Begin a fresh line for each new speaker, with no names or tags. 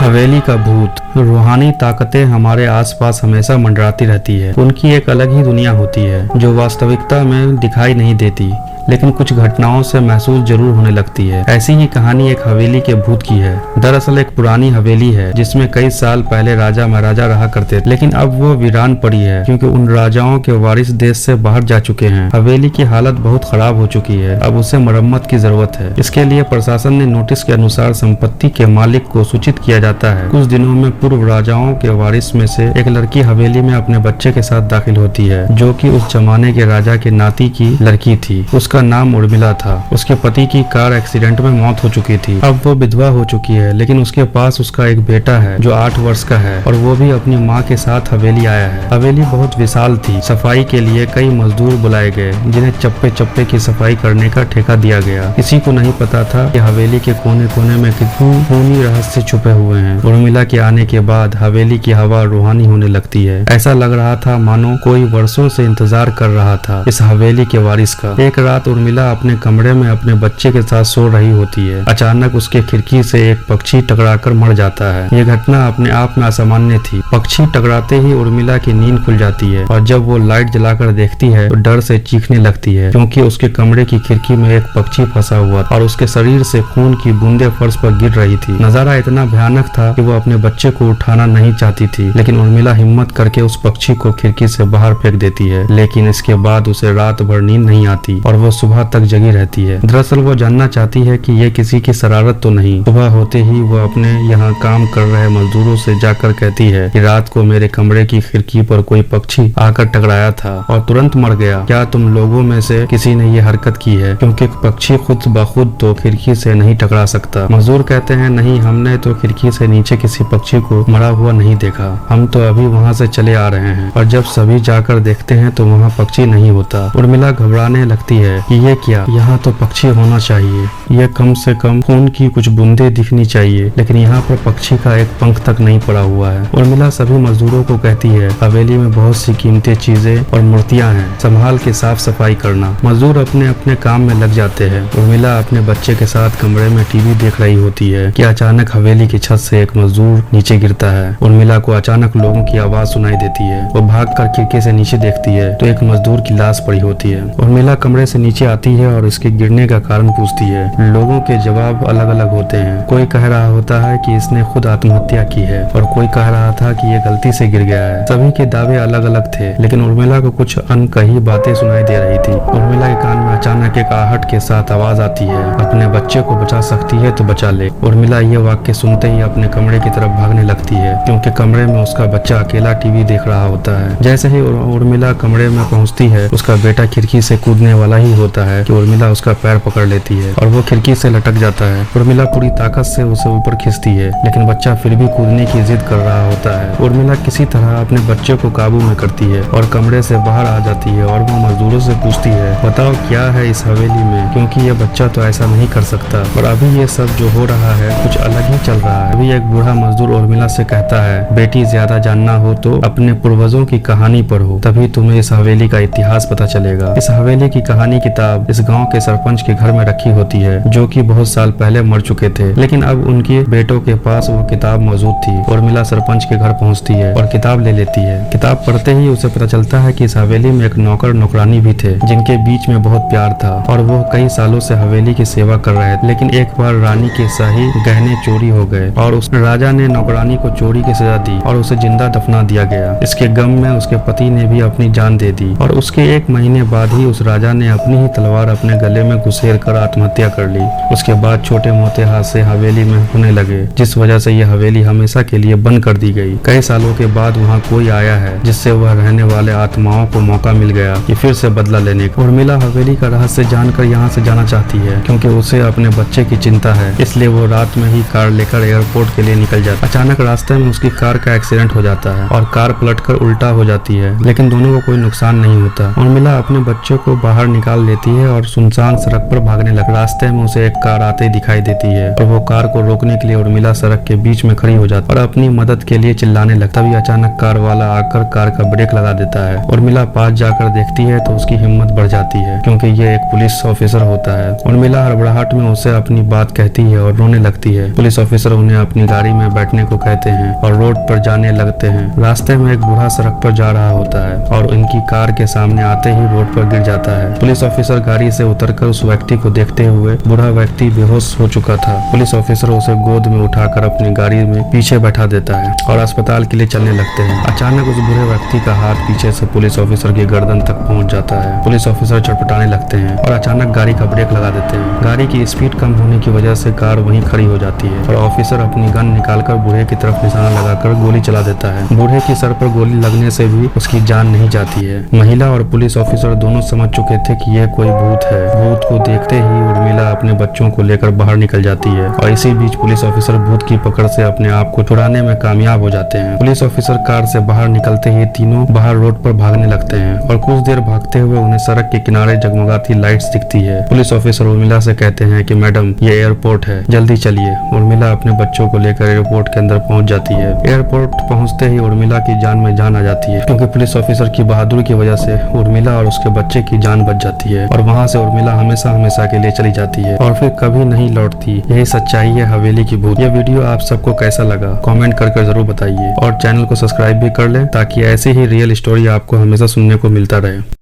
हवेली का भूत। रूहानी ताकतें हमारे आसपास हमेशा मंडराती रहती है। उनकी एक अलग ही दुनिया होती है जो वास्तविकता में दिखाई नहीं देती, लेकिन कुछ घटनाओं से महसूस जरूर होने लगती है। ऐसी ही कहानी एक हवेली के भूत की है। दरअसल एक पुरानी हवेली है जिसमें कई साल पहले राजा महाराजा रहा करते थे, लेकिन अब वो वीरान पड़ी है क्योंकि उन राजाओं के वारिस देश से बाहर जा चुके हैं। हवेली की हालत बहुत खराब हो चुकी है, अब उसे मरम्मत की जरूरत है। इसके लिए प्रशासन ने नोटिस के अनुसार संपत्ति के मालिक को सूचित किया जाता है। कुछ दिनों में पूर्व राजाओं के वारिस में से एक लड़की हवेली में अपने बच्चे के साथ दाखिल होती है, जो कि उस जमाने के राजा के नाती की लड़की थी। उसका नाम उर्मिला था। उसके पति की कार एक्सीडेंट में मौत हो चुकी थी। अब वो विधवा हो चुकी है, लेकिन उसके पास उसका एक बेटा है जो 8 वर्ष का है और वो भी अपनी माँ के साथ हवेली आया है। हवेली बहुत विशाल थी। सफाई के लिए कई मजदूर बुलाए गए जिन्हें चप्पे चप्पे की सफाई करने का ठेका दिया गया। किसी को नहीं पता था कि हवेली के कोने कोने में कितने खूनी रहस्य छुपे हुए हैं। उर्मिला के आने के बाद हवेली की हवा रूहानी होने लगती है। ऐसा लग रहा था मानो कोई वर्षों से इंतजार कर रहा था इस हवेली के वारिस का। एक रात उर्मिला अपने कमरे में अपने बच्चे के साथ सो रही होती है। अचानक उसके खिड़की से एक पक्षी टकराकर मर जाता है। यह घटना अपने आप में असामान्य थी। पक्षी टकराते ही उर्मिला की नींद खुल जाती है और जब वो लाइट जलाकर देखती है तो डर से चीखने लगती है क्योंकि उसके कमरे की खिड़की में एक पक्षी फंसा हुआ और उसके शरीर से खून की बूंदें फर्श पर गिर रही थी। नजारा इतना भयानक था कि वो अपने बच्चे को उठाना नहीं चाहती थी, लेकिन उर्मिला हिम्मत करके उस पक्षी को खिड़की से बाहर फेंक देती है। लेकिन इसके बाद उसे रात भर नींद नहीं आती और वो सुबह तक जगी रहती है। दरअसल वो जानना चाहती है कि ये किसी की शरारत तो नहीं। सुबह होते ही वो अपने यहाँ काम कर रहे मजदूरों से जाकर कहती है कि रात को मेरे कमरे की खिड़की पर कोई पक्षी आकर टकराया था और तुरंत मर गया। क्या तुम लोगों में से किसी ने ये हरकत की है? क्योंकि पक्षी खुद ब खुद तो खिड़की से नहीं टकरा सकता। मजदूर कहते हैं नहीं, हमने तो खिड़की से नीचे किसी पक्षी को मरा हुआ नहीं देखा। हम तो अभी वहाँ से चले आ रहे हैं और जब सभी जाकर देखते हैं तो वहाँ पक्षी नहीं होता। उर्मिला घबराने लगती है कि ये क्या, यहाँ तो पक्षी होना चाहिए। यह कम से कम खून की कुछ बूंदे दिखनी चाहिए, लेकिन यहाँ पर पक्षी का एक पंख तक नहीं पड़ा हुआ है। उर्मिला सभी मजदूरों को कहती है हवेली में बहुत सी कीमती चीजें और मूर्तियाँ हैं, संभाल के साफ सफाई करना। मजदूर अपने अपने काम में लग जाते हैं। उर्मिला अपने बच्चे के साथ कमरे में टीवी देख रही होती है कि अचानक हवेली की छत से एक मजदूर नीचे गिरता है। उर्मिला को अचानक लोगों की आवाज सुनाई देती है। वो भागकर खिड़की से नीचे देखती है तो एक मजदूर की लाश पड़ी होती है। उर्मिला कमरे से नीचे आती है और इसके गिरने का कारण पूछती है। लोगों के जवाब अलग अलग होते हैं। कोई कह रहा होता है कि इसने खुद आत्महत्या की है और कोई कह रहा था कि ये गलती से गिर गया है। सभी के दावे अलग अलग थे, लेकिन उर्मिला को कुछ अनकही बातें सुनाई दे रही थी। उर्मिला के कान में अचानक एक आहट के साथ आवाज आती है, अपने बच्चे को बचा सकती है तो बचा ले। उर्मिला ये वाक्य सुनते ही अपने कमरे की तरफ भागने लगती है क्योंकि कमरे में उसका बच्चा अकेला टीवी देख रहा होता है। जैसे ही उर्मिला कमरे में पहुंचती है, उसका बेटा खिड़की से कूदने वाला ही होता है कि उर्मिला उसका पैर पकड़ लेती है और वो खिड़की से लटक जाता है। उर्मिला पूरी ताकत से उसे ऊपर खींचती है, लेकिन बच्चा फिर भी कूदने की जिद कर रहा होता है। उर्मिला किसी तरह अपने बच्चे को काबू में करती है और कमरे से बाहर आ जाती है और वो मजदूरों से पूछती है बताओ क्या है इस हवेली में, क्योंकि ये बच्चा तो ऐसा नहीं कर सकता और अभी ये सब जो हो रहा है कुछ अलग ही चल रहा है। अभी एक बूढ़ा मजदूर उर्मिला से कहता है बेटी ज्यादा जानना हो तो अपने पूर्वजों की कहानी पढ़ो, तभी तुम्हें इस हवेली का इतिहास पता चलेगा। इस हवेली की कहानी किताब इस गाँव के सरपंच के घर में रखी होती है, जो कि बहुत साल पहले मर चुके थे, लेकिन अब उनके बेटों के पास वो किताब मौजूद थी। उर्मिला सरपंच के घर पहुंचती है और किताब ले लेती है। किताब पढ़ते ही उसे पता चलता है कि इस हवेली में एक नौकर नौकरानी भी थे जिनके बीच में बहुत प्यार था और वो कई सालों से हवेली की सेवा कर रहे थे। लेकिन एक बार रानी के शाही गहने चोरी हो गए और उस राजा ने नौकरानी को चोरी की सजा दी और उसे जिंदा दफना दिया गया। इसके गम में उसके पति ने भी अपनी जान दे दी और उसके 1 महीने बाद ही उस राजा ने अपनी ही तलवार अपने गले में घुसेर कर आत्महत्या कर ली। उसके बाद छोटे मोटे हादसे हवेली में होने लगे, जिस वजह से यह हवेली हमेशा के लिए बंद कर दी गई। कई सालों के बाद वहाँ कोई आया है जिससे वह रहने वाले आत्माओं को मौका मिल गया कि फिर से बदला लेने का। उर्मिला हवेली का रहस्य जानकर यहाँ से जाना चाहती है क्योंकि उसे अपने बच्चे की चिंता है, इसलिए वो रात में ही कार लेकर एयरपोर्ट के लिए निकल जाता है। अचानक रास्ते में उसकी कार का एक्सीडेंट हो जाता है और कार पलटकर उल्टा हो जाती है, लेकिन दोनों को कोई नुकसान नहीं होता। उर्मिला अपने बच्चे को बाहर निकाल लेती है और सुनसान सड़क पर भागने लगती। रास्ते में उसे एक कार आते दिखाई देती है और वो कार को रोकने के लिए उर्मिला सड़क के बीच में खड़ी हो जाती है और अपनी मदद के लिए चिल्लाने लगता। तभी अचानक कार वाला आकर कार का ब्रेक लगा देता है। उर्मिला पास जाकर देखती है तो उसकी हिम्मत बढ़ जाती है क्योंकि ये एक पुलिस ऑफिसर होता है। उर्मिला हड़बड़ाहट में उसे अपनी बात कहती है और रोने लगती है। पुलिस ऑफिसर उन्हें अपनी गाड़ी में बैठने को कहते हैं और रोड पर जाने लगते हैं। रास्ते में एक बूढ़ा सड़क पर जा रहा होता है और उनकी कार के सामने आते ही रोड पर गिर जाता है। पुलिस ऑफिसर गाड़ी से उतरकर उस व्यक्ति को देखते हुए, बूढ़ा व्यक्ति बेहोश हो चुका था। पुलिस ऑफिसर उसे गोद में उठाकर अपनी गाड़ी में पीछे बैठा देता है और अस्पताल के लिए चलने लगते हैं। अचानक उस बूढ़े व्यक्ति का हाथ पीछे से पुलिस ऑफिसर की गर्दन तक पहुंच जाता है। पुलिस ऑफिसर छटपटाने लगते हैं और अचानक गाड़ी का ब्रेक लगा देते हैं। गाड़ी की स्पीड कम होने की वजह से कार वहीं खड़ी हो जाती है और ऑफिसर अपनी गन निकालकर बूढ़े की तरफ निशाना लगाकर गोली चला देता है। बूढ़े की सर पर गोली लगने से भी उसकी जान नहीं जाती है। महिला और पुलिस ऑफिसर दोनों समझ चुके थे कि यह कोई भूत है। भूत को देखते ही उर्मिला अपने बच्चों को लेकर बाहर निकल जाती है और इसी बीच पुलिस ऑफिसर भूत की पकड़ से अपने आप को छुड़ाने में कामयाब हो जाते हैं। पुलिस ऑफिसर कार से बाहर निकलते ही तीनों बाहर रोड पर भागने लगते हैं और कुछ देर भागते हुए उन्हें सड़क के किनारे जगमगाती लाइट्स दिखती है। पुलिस ऑफिसर उर्मिला से कहते हैं कि मैडम, ये एयरपोर्ट है, जल्दी चलिए। उर्मिला अपने बच्चों को लेकर एयरपोर्ट के अंदर पहुंच जाती है। एयरपोर्ट पहुंचते ही उर्मिला की जान में जान आ जाती है, क्योंकि पुलिस ऑफिसर की बहादुरी की वजह से उर्मिला और उसके बच्चे की जान बच जाती है और वहां से उर्मिला हमेशा हमेशा के लिए चली जाती है और फिर कभी नहीं लौटती। यही सच्चाई है हवेली की भूत। ये वीडियो आप सबको कैसा लगा कमेंट करके जरूर बताइए और चैनल को सब्सक्राइब भी कर लें ताकि ऐसी ही रियल स्टोरी आपको हमेशा सुनने को मिलता रहे।